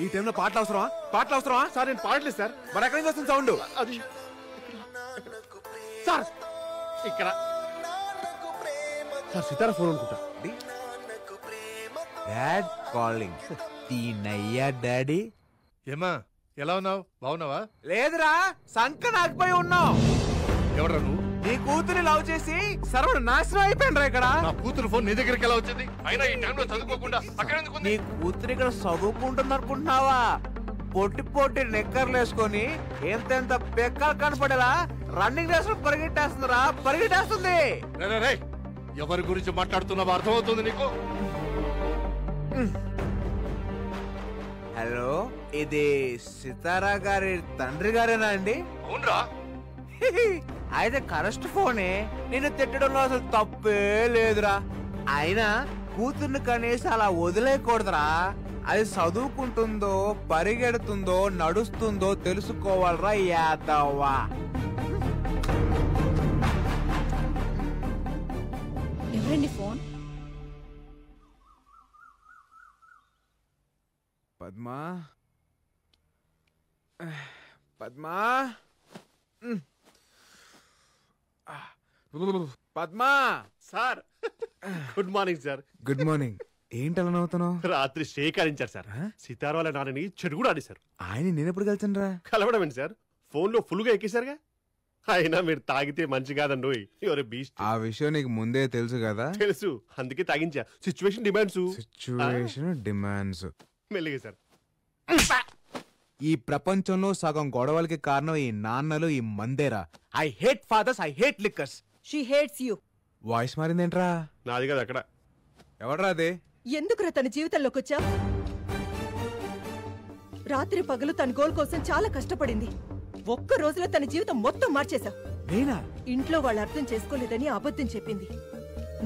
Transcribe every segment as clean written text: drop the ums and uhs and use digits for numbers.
ఈ టైంలో పాటలు అవసరమా? సార్ నేను పాడలేదు సార్. మరి ఎక్కడి నుంచి వస్తుంది సౌండ్? అది సార్ ఇక్కడ సార్ సితారా ఫోన్ అనుకుంటా. Dad calling. తీనయ్యా డాడీ. ఏమా ఎలా ఉన్నావు? బాగున్నావా? లేదురా, సంక నాకుపోయి ఉన్నావు. ఎవరా నువ్వు? నీ కూతురి లవ్ చేసి సర్వడు నాశనం అయిపోయినరా ఇక్కడ. నా కూతురు ఫోన్ నీ దగ్గరికి ఎలా వచ్చింది? అయినా ఈ టైంలో చదువుకోకుండా అక్కడ ఎందుకు? నీ కూతురు ఇక్కడ చదువుకుంటుంది అనుకుంటున్నావా? పొట్టి నెక్కర్లు వేసుకొని ఎంతెంత పెక్కలు కనపడేలా రన్నింగ్ రేస్ పరిగెట్టేస్తుంది. ఎవరి గురించి మాట్లాడుతున్నావో అర్థమవుతుంది నీకు? హలో, ఇది సితారా గారి తండ్రి గారేనా అండి? అవునరా. అయితే కరెస్ట్ ఫోనే. నేను తిట్టడంలో అసలు తప్పే లేదురా. అయినా కూతుర్ని కనీసం అలా వదిలేయకూడదురా. అది చదువుకుంటుందో, పరిగెడుతుందో, నడుస్తుందో తెలుసుకోవాలరా యాదవ్వా. ఎవరండి phone? Padma, Padma, Padma. Sir good morning sir. Good morning. ఏంటి అలా నవ్వుతున్నావు? రాత్రి శేఖరించారు సార్. సితార్ వాళ్ళ నాన్నని చెడు కూడా ఆడేశారు. ఆయన నేను ఎప్పుడు కలిసాను? కలవడం ఏంటి సార్? ఫోన్ లో ఫుల్ గా ఎక్కేశారుగా. అయినా మీరు తాగితే మంచి కాదండి. ఎవరు బీస్ట్. ఆ విషయం నీకు ముందే తెలుసు కదా? తెలుసు, అందుకే తాగించా. సిచ్యువేషన్ డిమాండ్స్ మెల్లిగా సార్. ఈ ప్రపంచంలో సగం గొడవలకి కారణం ఈ నాన్నలు, ఈ మందేరా. I hate fathers, I hate liquors. She hates you. Voice మారిందేంట్రా? నాది కదా అక్కడ. ఎవడ్రా అదే? ఎందుకురా తన జీవితంలోకి వచ్చా? రాత్రి పగలు తన గోల్ కోసం చాలా కష్టపడింది. ఒక్క రోజులో తన జీవితం మొత్తం మార్చేశావు. నేనా? ఇంట్లో వాళ్ళు అర్థం చేసుకోలేదని అబద్ధం చెప్పింది.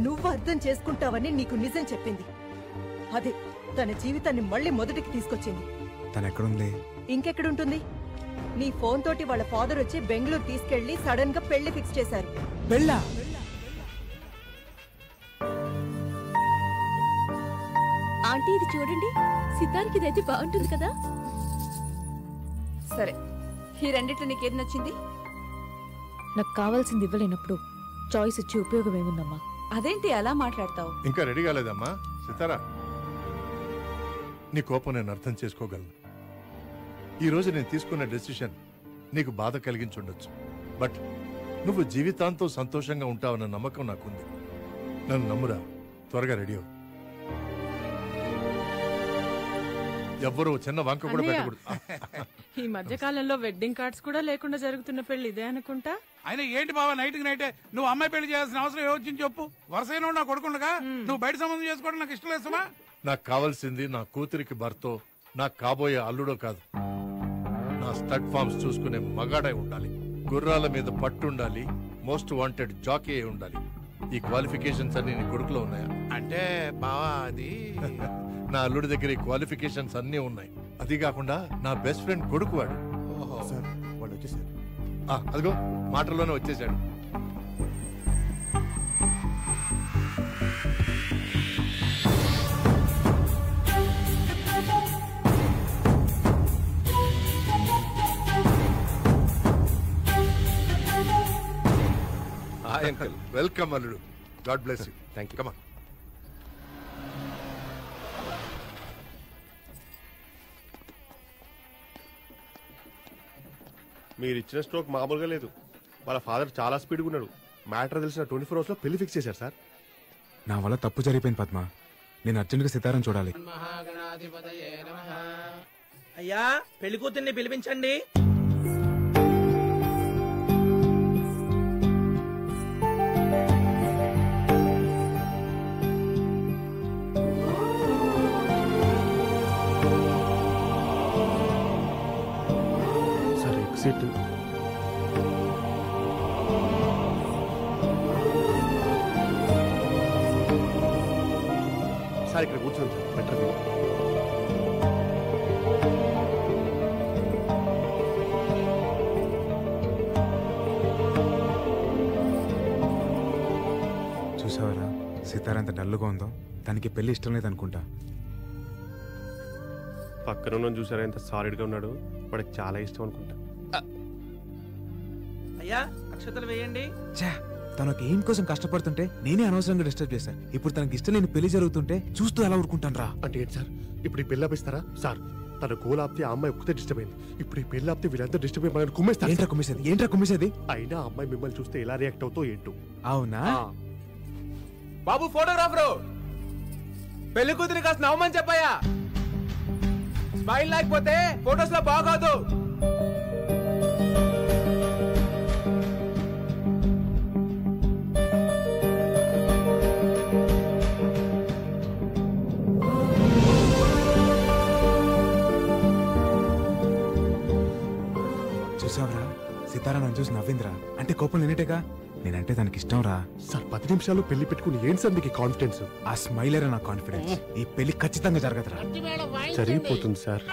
నువ్వు అర్థం చేసుకుంటావని నీకు నిజం చెప్పింది. అదే తన జీవితాన్ని మళ్ళీ మొదటికి తీసుకొచ్చింది. తను ఎక్కడుంది? ఇంకెక్కడుంటుంది? నీ ఫోన్ తోటి వాళ్ళ ఫాదర్ వచ్చి బెంగళూరు తీసుకెళ్లి సడన్ గా పెళ్లి ఫిక్స్ చేశారు. పెళ్ళా? ఆంటీ ఇది చూడండి, సితార్కి ఇదైతే బాగుంటుంది కదా. సరే, ఈ రెండిట్లో నీకేది నచ్చింది? నాకు కావాల్సింది ఇవ్వలేనప్పుడు చాయిస్ ఇచ్చి ఉపయోగం ఏముందమ్మా? అదేంటి అలా మాట్లాడతావు? ఇంకా రెడీ కాలేదమ్మా సితారా. నీ కోపం నేను అర్థం చేసుకోగలను. ఈ రోజు నేను తీసుకున్న డెసిషన్ నీకు బాధ కలిగించుండొచ్చు. బట్ నువ్వు జీవితాంతం సంతోషంగా ఉంటావన్న నమ్మకం నాకుంది. నన్ను నమ్మురా. త్వరగా రెడీ అవు. ఎవ్వరూ చిన్న వంక కూడా పెట్టకూడదు. ఈ మధ్య కాలంలో వెడ్డింగ్ కార్డ్స్ కూడా లేకుండా జరుగుతున్న పెళ్లి ఇదే అనుకుంటా. అయినా ఏంటి బావా నైట్ నైటే నువ్వు అమ్మాయి పెళ్లి చేయాల్సిన అవసరం ఏమొచ్చింది చెప్పు. వరుసైన నా కొడుకుండగా నువ్వు బయట సంబంధం చేసుకోవడం నాకు ఇష్టం లేదమ్మా. నాకు కావాల్సింది నా కూతురికి భర్తో, నాకు కాబోయే అల్లుడో కాదు. నా స్టడ్ ఫార్మ్స్ చూసుకునే మగాడై ఉండాలి. గుర్రాల మీద పట్టుండాలి. మోస్ట్ వాంటెడ్ జాకీ అయి ఉండాలి. ఈ క్వాలిఫికేషన్స్ అన్ని నీ కొడుకులో ఉన్నాయా? అంటే బావా అది నా అల్లుడి దగ్గర ఈ క్వాలిఫికేషన్స్ అన్ని ఉన్నాయి. అది కాకుండా నా బెస్ట్ ఫ్రెండ్ కొడుకు వాడు. సార్ వాళ్ళు వచ్చేసారు. అదిగో మాటల్లోనే వచ్చేసాడు. Hi uncle. వెల్కమ్ అల్లుడు. God bless you. Thank you. Come on. మీరు ఇచ్చిన స్ట్రోక్ మామూలుగా లేదు. వాళ్ళ ఫాదర్ చాలా స్పీడ్గా ఉన్నాడు. మ్యాటర్ తెలిసిన 24 hours లో పెళ్లి ఫిక్స్ చేశారు సార్. నా వల్ల తప్పు జరిగిపోయింది పద్మ. నేను అర్జెంట్గా సితారం చూడాలి. అయ్యా, పెళ్లి కూతుర్ని పిలిపించండి. Sir exit. సార్ ఇక్కడ కూర్చోండి సార్. బెటర్ చూసావరా సితార ఎంత డల్లుగా ఉందో. తనకి పెళ్లి ఇష్టం లేదనుకుంటా. పక్కన ఉన్న చూసారా ఎంత సాలిడ్గా ఉన్నాడు, వాడికి చాలా ఇష్టం అనుకుంటా. అయ్యా అక్షతలు వేయండి. తనకు ఏం కోసం కష్టపడుతుంటే నేనే అనవసరంగా డిస్టర్బ్ చేశాను. ఇప్పుడు తనకి ఇష్టం లేని పెళ్లి జరుగుతుంటే చూస్తూ ఎలా ఊరుకుంటాను రా? అంటే ఏంటి సార్, ఇప్పుడు ఈ పెళ్ళి ఆపిస్తారా సార్? తన గోల్ ఆపితే ఆ అమ్మాయి ఒక్కతే డిస్టర్బ్ అయింది. ఇప్పుడు ఈ పెళ్ళి ఆపితే వీళ్ళంతా డిస్టర్బ్ అయ్యి మనల్ని కుమ్మేస్తారు. ఏంట్రా కుమ్మేసేది? అయినా ఆ అమ్మాయి మిమ్మల్ని చూస్తే ఎలా రియాక్ట్ అవుతో ఏంటో. అవునా బాబు? ఫోటోగ్రాఫరు పెళ్లి కూతురి కాస్త నవ్వమని చెప్పాయా? స్మైల్ లేకపోతే ఫోటోస్ లో బాగోదు. చూసావరా, సితారా నన్ను చూసి నవ్విందిరా. అంటే కోపం నేనేటేగా, నేనంటే తనకి ఇష్టం రా. సార్ 10 నిమిషాలు పెళ్లి పెట్టుకుని ఏంటి సార్ మీకు కాన్ఫిడెన్స్? ఆ స్మైలర్ నా కాన్ఫిడెన్స్. ఈ పెళ్లి ఖచ్చితంగా జరగదురా. జరిగిపోతుంది సార్.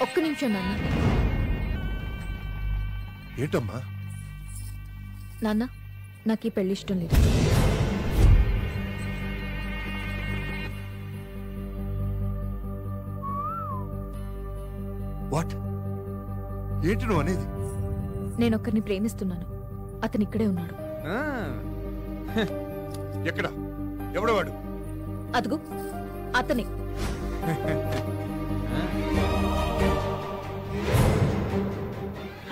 ఒక్క నిమిషం నాన్న. ఏంటమ్మా? నాన్న, నాకు ఈ పెళ్లి ఇష్టం లేదు. వాట్? ఏంటి నువ్వు అనేది? నేను ఒక్కరిని ప్రేమిస్తున్నాను. అతను ఇక్కడే ఉన్నాడు. ఎక్కడ? ఎవడవాడు? అదుగు అతనే.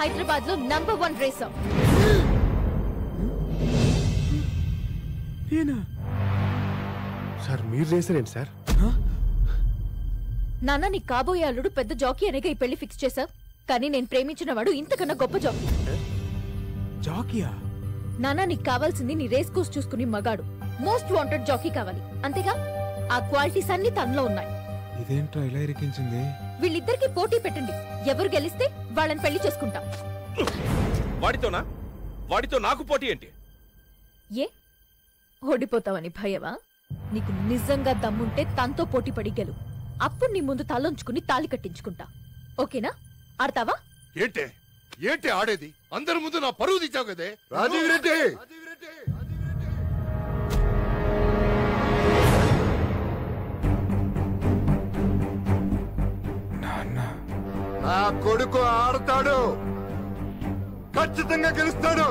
హైదరాబాద్ లో నంబర్ 1 రేసర్. సార్ మీరు రేసారేంటి సార్? నాన్న, నీ కాబోయే అల్లుడు పెద్ద జాకీ అనేగా ఈ పెళ్లి ఫిక్స్ చేశావు. కానీ నేను ప్రేమించిన వాడు ఇంతకన్నా గొప్ప జాకీ. జాకీయా? నాన్న, నీకు కావాల్సింది నీ రేస్ కోర్స్ చూసుకుని మగాడు, మోస్ట్ వాంటెడ్ జాకీ కావాలి. అంతేగా? ఆ క్వాలిటీస్ అన్ని తనలో ఉన్నాయి. ఇదేంట్రా ఇలా ఇరికించింది? వీళ్ళిద్దరికి పోటీ పెట్టండి. ఎవరు గెలిస్తే వాళ్ళని పెళ్లి చేసుకుంటా. వాడితోనా? వాడితో నాకు పోటీ ఏంటి? ఏ ఓడిపోతావని భయమా? నీకు నిజంగా దమ్ముంటే తనతో పోటీ పడి గెలు. అప్పుడు నీ ముందు తలంచుకుని తాళి కట్టించుకుంటా. ఓకేనా? ఆడతావా? ఏంటే ఏంటి ఆడేది? అందరి ముందు నా పరువు తీసావు కదే. రాజీవ్ రెడ్డి, నా కొడుకు ఆడతాడు, ఖచ్చితంగా గెలుస్తాడు.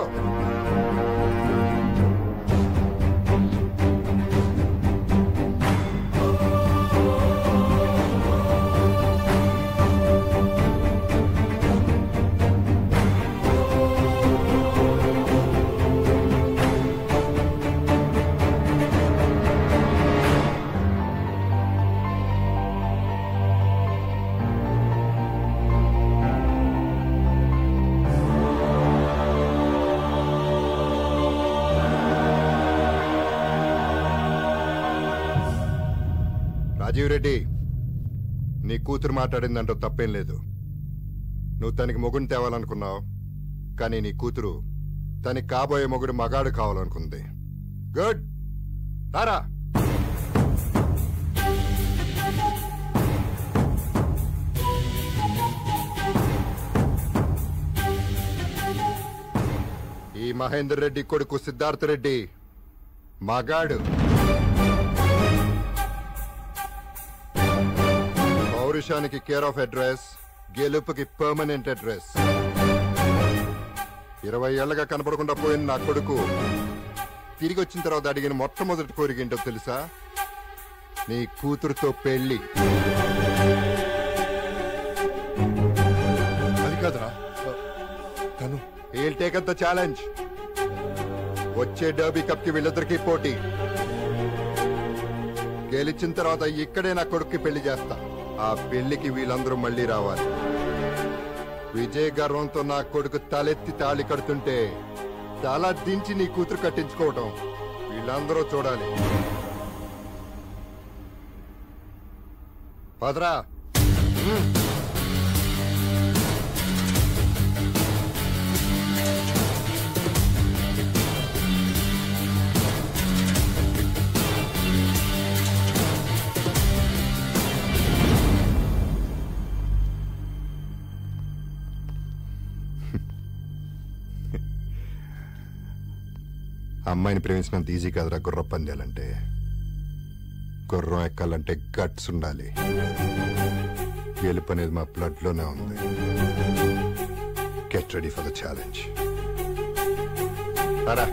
రాజీవ్ రెడ్డి, నీ కూతురు మాట్లాడిందంటూ తప్పేం లేదు. నువ్వు తనకి మొగుడిని తేవాలనుకున్నావు, కానీ నీ కూతురు తనకి కాబోయే మొగుడు మగాడు కావాలనుకుంది. గుడ్, రారా. ఈ మహేందర్ రెడ్డి కొడుకు సిద్ధార్థ రెడ్డి మగాడు. పౌరుషానికి కేర్ ఆఫ్ అడ్రస్, గెలుపుకి పర్మనెంట్ అడ్రస్. 20 ఏళ్లగా కనపడకుండా పోయిన నా కొడుకు తిరిగి వచ్చిన తర్వాత అడిగిన మొట్టమొదటి కోరిక ఏంటో తెలుసా? నీ కూతురుతో పెళ్లి. అది కాదురా, తను he'll take up the challenge. వచ్చే డర్బీ కప్ కి వీళ్ళిద్దరికీ పోటీ. గెలిచిన తర్వాత ఇక్కడే నా కొడుక్కి పెళ్లి చేస్తా. ఆ పెళ్లికి వీళ్ళందరూ మళ్ళీ రావాలి. విజయ గర్వంతో నా కొడుకు తలెత్తి తాళి కడుతుంటే తల దించి నీ కూతురు కట్టించుకోవటం వీళ్ళందరూ చూడాలి. పదరా. అమ్మాయిని ప్రేమించినంత ఈజీ కాదురా గుర్రం పందాలంటే. గుర్రం ఎక్కాలంటే గట్స్ ఉండాలి. గెలుపు అనేది మా బ్లడ్ లోనే ఉంది. Get ready for the challenge. Para.